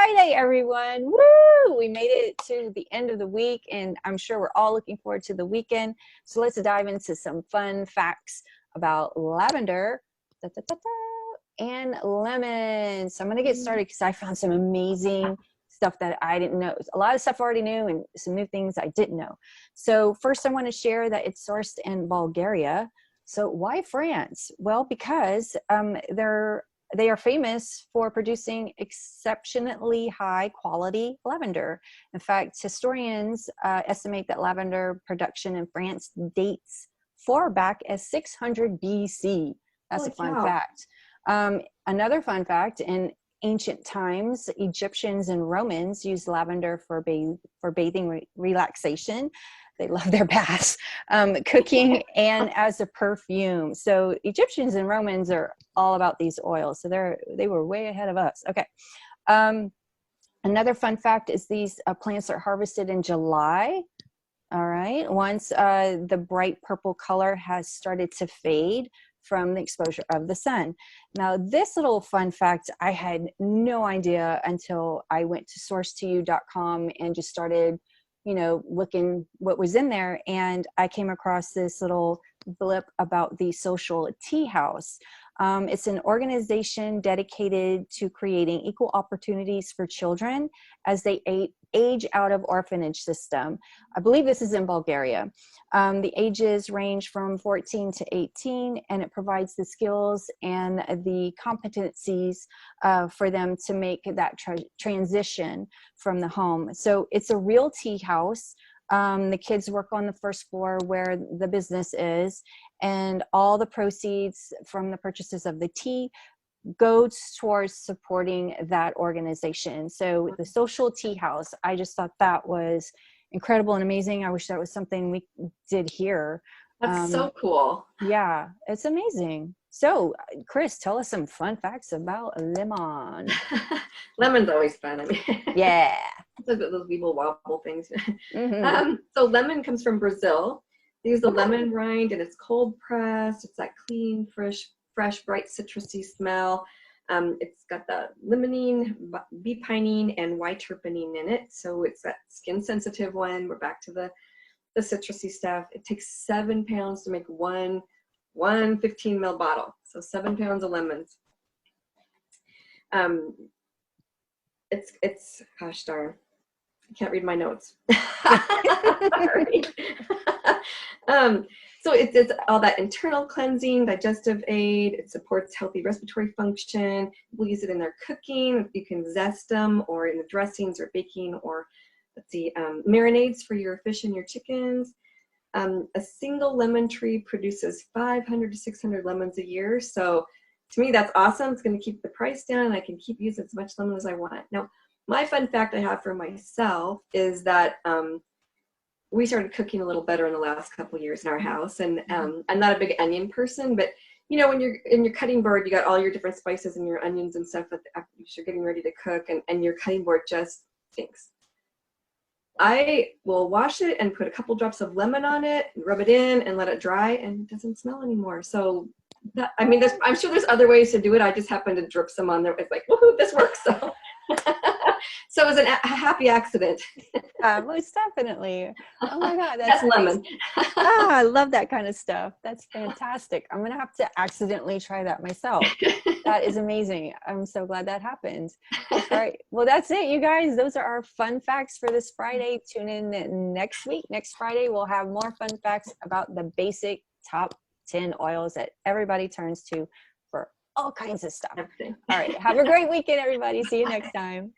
Friday, everyone. Woo! We made it to the end of the week, and I'm sure we're all looking forward to the weekend. So let's dive into some fun facts about lavender and lemon. So I'm going to get started because I found some amazing stuff that I didn't know. A lot of stuff I already knew and some new things I didn't know. So first I want to share that it's sourced in Bulgaria. So why France? Well, because they are famous for producing exceptionally high quality lavender. In fact, historians estimate that lavender production in France dates far back as 600 BC. That's a fun fact. Another fun fact, in ancient times, Egyptians and Romans used lavender for bathing relaxation. They love their baths, cooking, and as a perfume. So Egyptians and Romans are all about these oils. So they were way ahead of us. Okay. Another fun fact is these plants are harvested in July. All right. Once the bright purple color has started to fade from the exposure of the sun. Now, this little fun fact, I had no idea until I went to source2u.com and just started looking what was in there. And I came across this little blip about the Social Tea House. It's an organization dedicated to creating equal opportunities for children as they age out of orphanage system. I believe this is in Bulgaria. The ages range from 14 to 18, and it provides the skills and the competencies for them to make that transition from the home. So it's a real tea house. The kids work on the first floor where the business is, and all the proceeds from the purchases of the tea goes towards supporting that organization. So the Social Tea House, I just thought that was incredible and amazing. I wish that was something we did here. That's so cool. Yeah, it's amazing. So, Chris, tell us some fun facts about lemon. Lemon's always fun. I mean, yeah. Those weeble wobble things. So lemon comes from Brazil. They use the lemon rind, and it's cold pressed. It's that clean, fresh, bright, citrusy smell. It's got the limonene, bupinene, and Y-terpenine in it. So it's that skin sensitive one. We're back to the citrusy stuff. It takes 7 pounds to make one 15 ml bottle. So 7 pounds of lemons. It's gosh darn, I can't read my notes. Sorry. So it's all that internal cleansing, digestive aid. It supports healthy respiratory function. We'll use it in their cooking. You can zest them, or in the dressings, or baking, or marinades for your fish and your chickens. A single lemon tree produces 500 to 600 lemons a year. So to me, that's awesome. It's going to keep the price down, and I can keep using as much lemon as I want. Now, my fun fact I have for myself is that we started cooking a little better in the last couple of years in our house. And I'm not a big onion person, but when you're in your cutting board, you got all your different spices and your onions and stuff after you're getting ready to cook, and your cutting board just stinks. I will wash it and put a couple drops of lemon on it, rub it in, and let it dry, and it doesn't smell anymore. So I'm sure there's other ways to do it. I just happened to drip some on there. It's like, woohoo, this works. So it was a happy accident. Most definitely. Oh my God, that's lemon. I love that kind of stuff. That's fantastic. I'm gonna have to accidentally try that myself. That is amazing. I'm so glad that happened. All right. Well, that's it, you guys. Those are our fun facts for this Friday. Tune in next week. Next Friday, we'll have more fun facts about the basic top 10 oils that everybody turns to for all kinds of stuff. All right. Have a great weekend, everybody. See you next time.